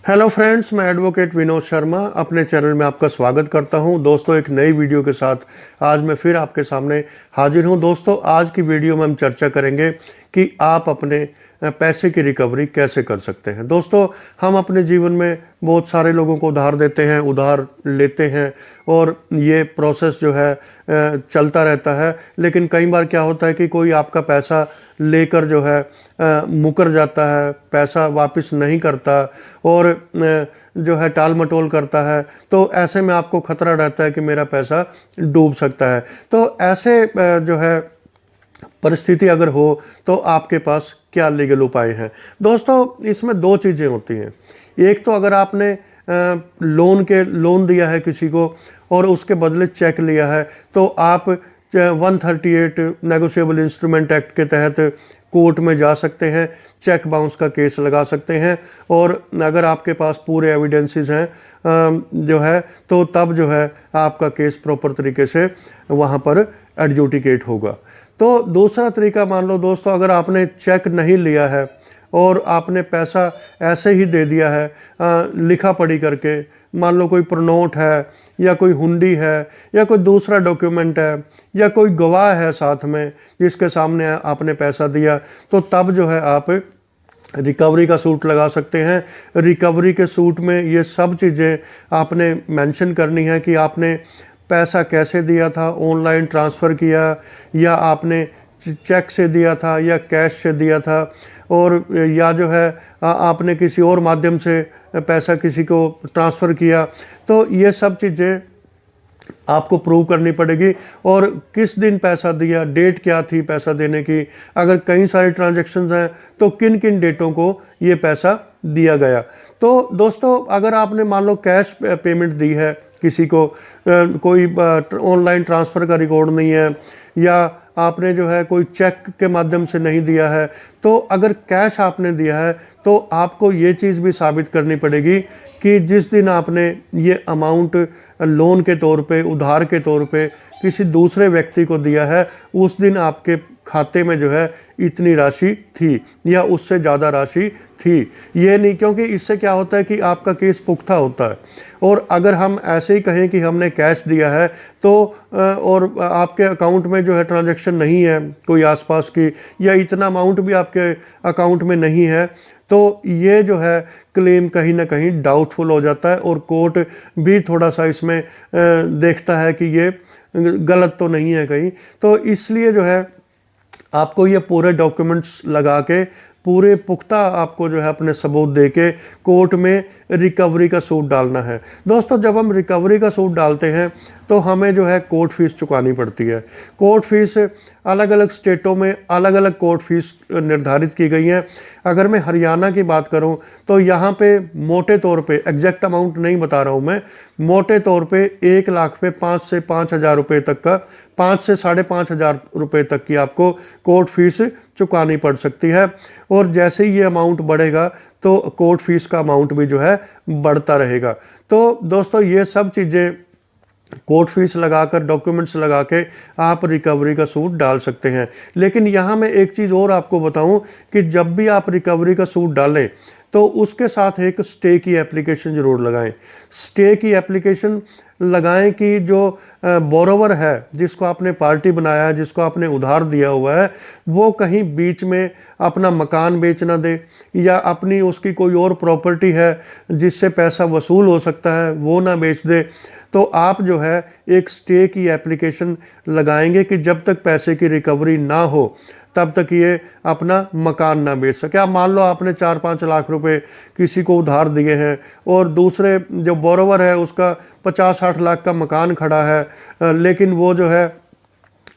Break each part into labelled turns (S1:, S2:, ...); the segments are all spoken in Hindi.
S1: हेलो फ्रेंड्स, मैं एडवोकेट विनोद शर्मा अपने चैनल में आपका स्वागत करता हूं। दोस्तों, एक नई वीडियो के साथ आज मैं फिर आपके सामने हाजिर हूं। दोस्तों, आज की वीडियो में हम चर्चा करेंगे कि आप अपने पैसे की रिकवरी कैसे कर सकते हैं। दोस्तों, हम अपने जीवन में बहुत सारे लोगों को उधार देते हैं, उधार लेते हैं और ये प्रोसेस जो है चलता रहता है। लेकिन कई बार क्या होता है कि कोई आपका पैसा लेकर जो है मुकर जाता है, पैसा वापस नहीं करता और जो है टाल मटोल करता है। तो ऐसे में आपको खतरा रहता है कि मेरा पैसा डूब सकता है। तो ऐसे जो है परिस्थिति अगर हो तो आपके पास क्या लीगल उपाय हैं। दोस्तों, इसमें दो चीज़ें होती हैं। एक तो अगर आपने लोन दिया है किसी को और उसके बदले चेक लिया है, तो आप 138 नेगोशिएबल इंस्ट्रूमेंट एक्ट के तहत कोर्ट में जा सकते हैं, चेक बाउंस का केस लगा सकते हैं। और अगर आपके पास पूरे एविडेंसेस हैं जो है, तो तब जो है आपका केस प्रॉपर तरीके से वहाँ पर एडजुडिकेट होगा। तो दूसरा तरीका, मान लो दोस्तों, अगर आपने चेक नहीं लिया है और आपने पैसा ऐसे ही दे दिया है लिखा पढ़ी करके, मान लो कोई प्रोनोट है या कोई हुंडी है या कोई दूसरा डॉक्यूमेंट है या कोई गवाह है साथ में जिसके सामने आपने पैसा दिया, तो तब जो है आप रिकवरी का सूट लगा सकते हैं। रिकवरी के सूट में ये सब चीज़ें आपने मेंशन करनी है कि आपने पैसा कैसे दिया था, ऑनलाइन ट्रांसफ़र किया या आपने चेक से दिया था या कैश से दिया था, और या जो है आपने किसी और माध्यम से पैसा किसी को ट्रांसफ़र किया। तो ये सब चीज़ें आपको प्रूव करनी पड़ेगी। और किस दिन पैसा दिया, डेट क्या थी पैसा देने की, अगर कई सारे ट्रांजैक्शंस हैं तो किन किन डेटों को ये पैसा दिया गया। तो दोस्तों, अगर आपने मान लो कैश पेमेंट दी है किसी को, कोई ऑनलाइन ट्रांसफ़र का रिकॉर्ड नहीं है या आपने जो है कोई चेक के माध्यम से नहीं दिया है, तो अगर कैश आपने दिया है तो आपको ये चीज़ भी साबित करनी पड़ेगी कि जिस दिन आपने ये अमाउंट लोन के तौर पे, उधार के तौर पे किसी दूसरे व्यक्ति को दिया है, उस दिन आपके खाते में जो है इतनी राशि थी या उससे ज़्यादा राशि थी। ये नहीं, क्योंकि इससे क्या होता है कि आपका केस पुख्ता होता है। और अगर हम ऐसे ही कहें कि हमने कैश दिया है तो और आपके अकाउंट में जो है ट्रांजैक्शन नहीं है कोई आसपास की, या इतना अमाउंट भी आपके अकाउंट में नहीं है, तो ये जो है क्लेम कहीं ना कहीं डाउटफुल हो जाता है और कोर्ट भी थोड़ा सा इसमें देखता है कि ये गलत तो नहीं है कहीं। तो इसलिए जो है आपको ये पूरे डॉक्यूमेंट्स लगा के, पूरे पुख्ता आपको जो है अपने सबूत दे के कोर्ट में रिकवरी का सूट डालना है। दोस्तों, जब हम रिकवरी का सूट डालते हैं तो हमें जो है कोर्ट फीस चुकानी पड़ती है। कोर्ट फीस अलग अलग स्टेटों में अलग अलग कोर्ट फीस निर्धारित की गई हैं। अगर मैं हरियाणा की बात करूं तो यहाँ पे मोटे तौर पे, एग्जैक्ट अमाउंट नहीं बता रहा हूँ मैं, मोटे तौर पे 1 लाख पे 5 से 5 हज़ार रुपये तक का, 5 से 5.5 हज़ार रुपये तक की आपको कोर्ट फीस चुकानी पड़ सकती है। और जैसे ही ये अमाउंट बढ़ेगा तो कोर्ट फीस का अमाउंट भी जो है बढ़ता रहेगा। तो दोस्तों, ये सब चीज़ें कोर्ट फीस लगाकर, डॉक्यूमेंट्स लगा के आप रिकवरी का सूट डाल सकते हैं। लेकिन यहाँ मैं एक चीज़ और आपको बताऊँ कि जब भी आप रिकवरी का सूट डालें तो उसके साथ एक स्टे की एप्लीकेशन ज़रूर लगाएं। स्टे की एप्लीकेशन लगाएं कि जो बोरोवर है, जिसको आपने पार्टी बनाया है, जिसको आपने उधार दिया हुआ है, वो कहीं बीच में अपना मकान बेच ना दे या अपनी उसकी कोई और प्रॉपर्टी है जिससे पैसा वसूल हो सकता है वो ना बेच दे। तो आप जो है एक स्टे की एप्लीकेशन लगाएंगे कि जब तक पैसे की रिकवरी ना हो तब तक ये अपना मकान ना बेच सके। आप मान लो आपने 4-5 लाख रुपए किसी को उधार दिए हैं और दूसरे जो बोरोवर है उसका 50-60 लाख का मकान खड़ा है, लेकिन वो जो है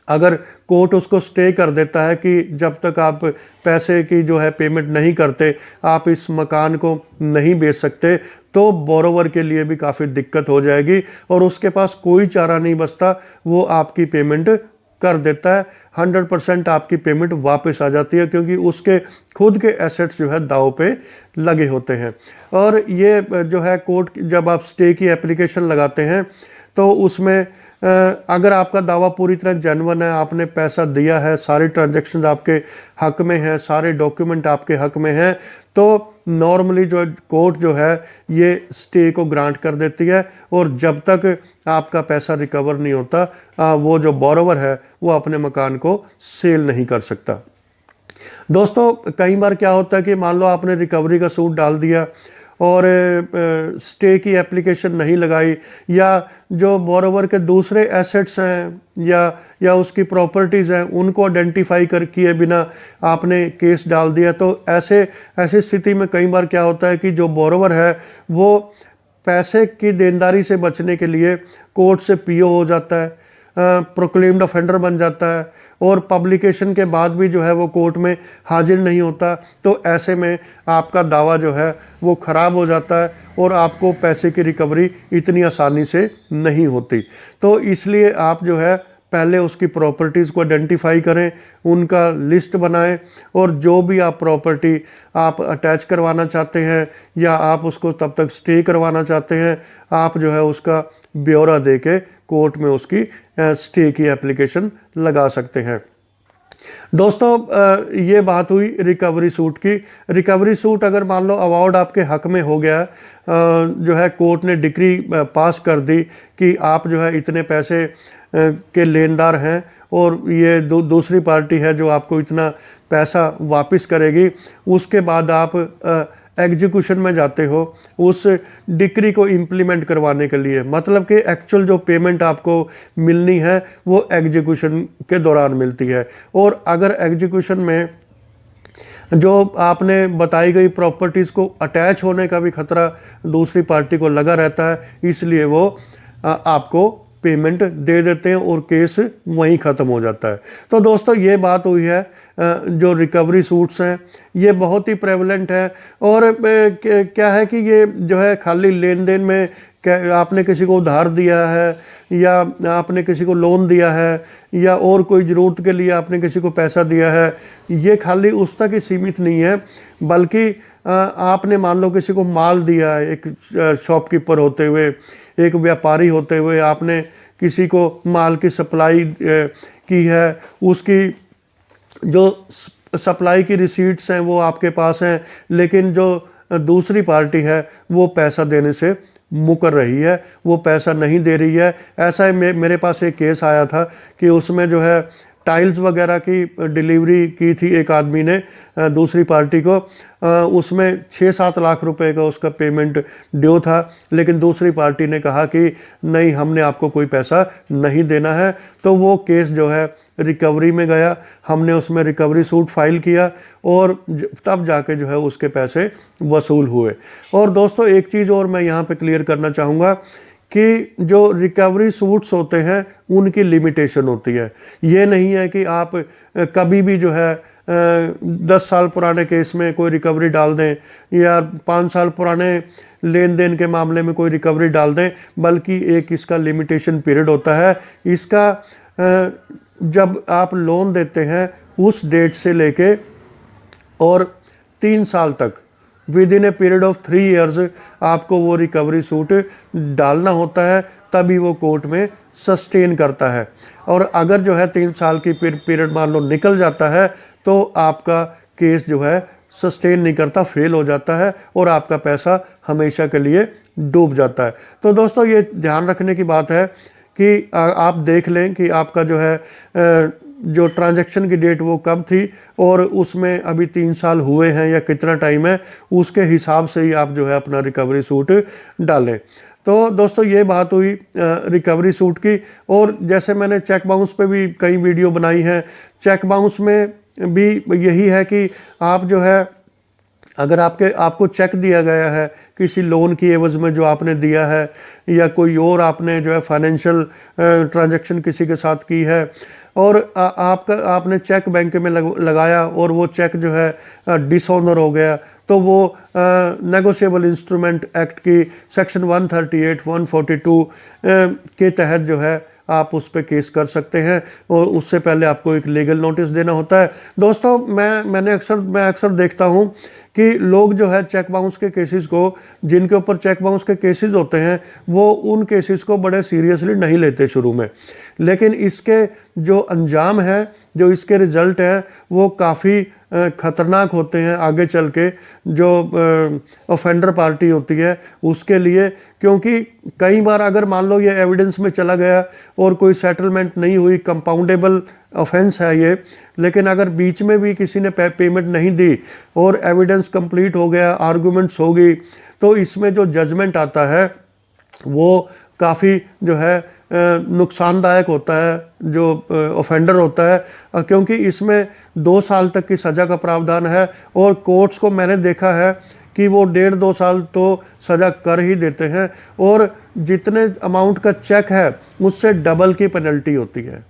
S1: अगर कोर्ट उसको स्टे कर देता है कि जब तक आप पैसे की जो है पेमेंट नहीं करते आप इस मकान को नहीं बेच सकते, तो बोरोवर के लिए भी काफ़ी दिक्कत हो जाएगी और उसके पास कोई चारा नहीं बचता, वो आपकी पेमेंट कर देता है। 100% आपकी पेमेंट वापस आ जाती है क्योंकि उसके खुद के एसेट्स जो है दाव पे लगे होते हैं। और ये जो है कोर्ट, जब आप स्टे की एप्लीकेशन लगाते हैं तो उसमें अगर आपका दावा पूरी तरह जेन्युइन है, आपने पैसा दिया है, सारे ट्रांजैक्शन आपके हक में हैं, सारे डॉक्यूमेंट आपके हक में हैं, तो नॉर्मली जो कोर्ट जो है ये स्टे को ग्रांट कर देती है, और जब तक आपका पैसा रिकवर नहीं होता वो जो बोरोवर है वो अपने मकान को सेल नहीं कर सकता। दोस्तों कई बार क्या होता है कि मान लो आपने रिकवरी का सूट डाल दिया और स्टे की एप्लीकेशन नहीं लगाई, या जो बोरोवर के दूसरे एसेट्स हैं या उसकी प्रॉपर्टीज़ हैं उनको आइडेंटिफाई कर किए बिना आपने केस डाल दिया, तो ऐसी स्थिति में कई बार क्या होता है कि जो बोरोवर है वो पैसे की देनदारी से बचने के लिए कोर्ट से पीओ हो जाता है, प्रोक्लेम्ड ऑफेंडर बन जाता है, और पब्लिकेशन के बाद भी जो है वो कोर्ट में हाजिर नहीं होता। तो ऐसे में आपका दावा जो है वो ख़राब हो जाता है और आपको पैसे की रिकवरी इतनी आसानी से नहीं होती। तो इसलिए आप जो है पहले उसकी प्रॉपर्टीज़ को आइडेंटिफाई करें, उनका लिस्ट बनाएं, और जो भी आप प्रॉपर्टी आप अटैच करवाना चाहते हैं या आप उसको तब तक स्टे करवाना चाहते हैं, आप जो है उसका ब्यौरा दे के कोर्ट में उसकी स्टे की एप्लीकेशन लगा सकते हैं। दोस्तों ये बात हुई रिकवरी सूट की। रिकवरी सूट अगर मान लो अवार्ड आपके हक में हो गया, जो है कोर्ट ने डिक्री पास कर दी कि आप जो है इतने पैसे के लेनदार हैं और ये दूसरी पार्टी है जो आपको इतना पैसा वापस करेगी, उसके बाद आप एग्जीक्यूशन में जाते हो उस डिक्री को इम्प्लीमेंट करवाने के लिए। मतलब कि एक्चुअल जो पेमेंट आपको मिलनी है वो एग्जीक्यूशन के दौरान मिलती है, और अगर एग्जीक्यूशन में जो आपने बताई गई प्रॉपर्टीज़ को अटैच होने का भी खतरा दूसरी पार्टी को लगा रहता है, इसलिए वो आपको पेमेंट दे देते हैं और केस वहीं ख़त्म हो जाता है। तो दोस्तों ये बात हुई है जो रिकवरी सूट्स हैं ये बहुत ही प्रेवलेंट है, और क्या है कि ये जो है खाली लेन देन में आपने किसी को उधार दिया है या आपने किसी को लोन दिया है या और कोई ज़रूरत के लिए आपने किसी को पैसा दिया है, ये खाली उस तक ही सीमित नहीं है, बल्कि आपने मान लो किसी को माल दिया है, एक शॉपकीपर होते हुए, एक व्यापारी होते हुए आपने किसी को माल की सप्लाई की है, उसकी जो सप्लाई की रिसीट्स हैं वो आपके पास हैं, लेकिन जो दूसरी पार्टी है वो पैसा देने से मुकर रही है, वो पैसा नहीं दे रही है। ऐसा है मेरे पास एक केस आया था कि उसमें जो है टाइल्स वगैरह की डिलीवरी की थी एक आदमी ने दूसरी पार्टी को, उसमें 6-7 लाख रुपए का उसका पेमेंट ड्यू था, लेकिन दूसरी पार्टी ने कहा कि नहीं हमने आपको कोई पैसा नहीं देना है। तो वो केस जो है रिकवरी में गया, हमने उसमें रिकवरी सूट फाइल किया और तब जाके जो है उसके पैसे वसूल हुए। और दोस्तों एक चीज़ और मैं यहाँ पे क्लियर करना चाहूँगा कि जो रिकवरी सूट्स होते हैं उनकी लिमिटेशन होती है। ये नहीं है कि आप कभी भी जो है 10 साल पुराने केस में कोई रिकवरी डाल दें या 5 साल पुराने लेन देन के मामले में कोई रिकवरी डाल दें, बल्कि एक इसका लिमिटेशन पीरियड होता है। इसका जब आप लोन देते हैं उस डेट से लेके और 3 साल तक with in a period of 3 years आपको वो रिकवरी सूट डालना होता है, तभी वो कोर्ट में सस्टेन करता है। और अगर जो है 3 साल की पीरियड मान लो निकल जाता है तो आपका केस जो है सस्टेन नहीं करता, फेल हो जाता है और आपका पैसा हमेशा के लिए डूब जाता है। तो दोस्तों ये ध्यान रखने की बात है कि आप देख लें कि आपका जो है जो ट्रांजैक्शन की डेट वो कब थी और उसमें अभी 3 साल हुए हैं या कितना टाइम है, उसके हिसाब से ही आप जो है अपना रिकवरी सूट डालें। तो दोस्तों ये बात हुई रिकवरी सूट की। और जैसे मैंने चेक बाउंस पे भी कई वीडियो बनाई हैं, चेक बाउंस में भी यही है कि आप जो है अगर आपको चेक दिया गया है किसी लोन की एवज में जो आपने दिया है या कोई और आपने जो है फाइनेंशियल ट्रांजैक्शन किसी के साथ की है और आपने चेक बैंक में लगाया और वो चेक जो है डिसऑनर हो गया, तो वो नेगोशिएबल इंस्ट्रूमेंट एक्ट की सेक्शन 138, 142 के तहत जो है आप उस पर केस कर सकते हैं और उससे पहले आपको एक लीगल नोटिस देना होता है। दोस्तों मैं अक्सर देखता हूँ कि लोग जो है चेक बाउंस के केसेस को, जिनके ऊपर चेक बाउंस के केसेस होते हैं, वो उन केसेस को बड़े सीरियसली नहीं लेते शुरू में, लेकिन इसके जो अंजाम है, जो इसके रिजल्ट हैं, वो काफ़ी ख़तरनाक होते हैं आगे चल के जो ऑफेंडर पार्टी होती है उसके लिए। क्योंकि कई बार अगर मान लो ये एविडेंस में चला गया और कोई सेटलमेंट नहीं हुई, कंपाउंडेबल ऑफेंस है ये, लेकिन अगर बीच में भी किसी ने पेमेंट नहीं दी और एविडेंस कंप्लीट हो गया, आर्गूमेंट्स हो गई, तो इसमें जो जजमेंट आता है वो काफ़ी जो है नुकसानदायक होता है जो ऑफेंडर होता है, क्योंकि इसमें 2 साल तक की सज़ा का प्रावधान है। और कोर्ट्स को मैंने देखा है कि वो 1.5-2 साल तो सज़ा कर ही देते हैं, और जितने अमाउंट का चेक है उससे डबल की पेनल्टी होती है।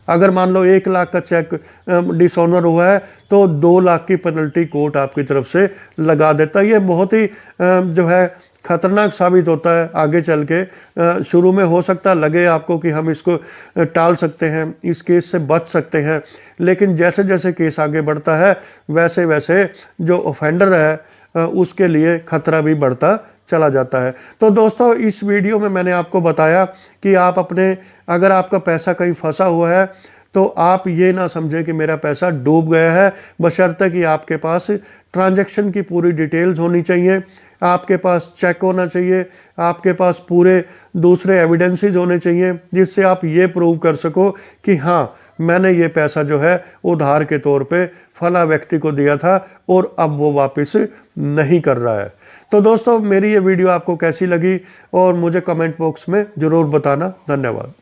S1: अगर मान लो 1 लाख का चेक डिसऑनर हुआ है तो 2 लाख की पेनल्टी कोर्ट आपकी तरफ से लगा देता है। ये बहुत ही जो है खतरनाक साबित होता है आगे चल के। शुरू में हो सकता लगे आपको कि हम इसको टाल सकते हैं, इस केस से बच सकते हैं, लेकिन जैसे जैसे केस आगे बढ़ता है वैसे वैसे जो ऑफेंडर है उसके लिए खतरा भी बढ़ता चला जाता है। तो दोस्तों, इस वीडियो में मैंने आपको बताया कि आप अपने, अगर आपका पैसा कहीं फंसा हुआ है तो आप ये ना समझें कि मेरा पैसा डूब गया है, बशर्ते कि आपके पास ट्रांजैक्शन की पूरी डिटेल्स होनी चाहिए, आपके पास चेक होना चाहिए, आपके पास पूरे दूसरे एविडेंसेस होने चाहिए जिससे आप ये प्रूव कर सको कि हाँ, मैंने ये पैसा जो है उधार के तौर पे फला व्यक्ति को दिया था और अब वो वापस नहीं कर रहा है। तो दोस्तों, मेरी ये वीडियो आपको कैसी लगी और मुझे कमेंट बॉक्स में ज़रूर बताना। धन्यवाद।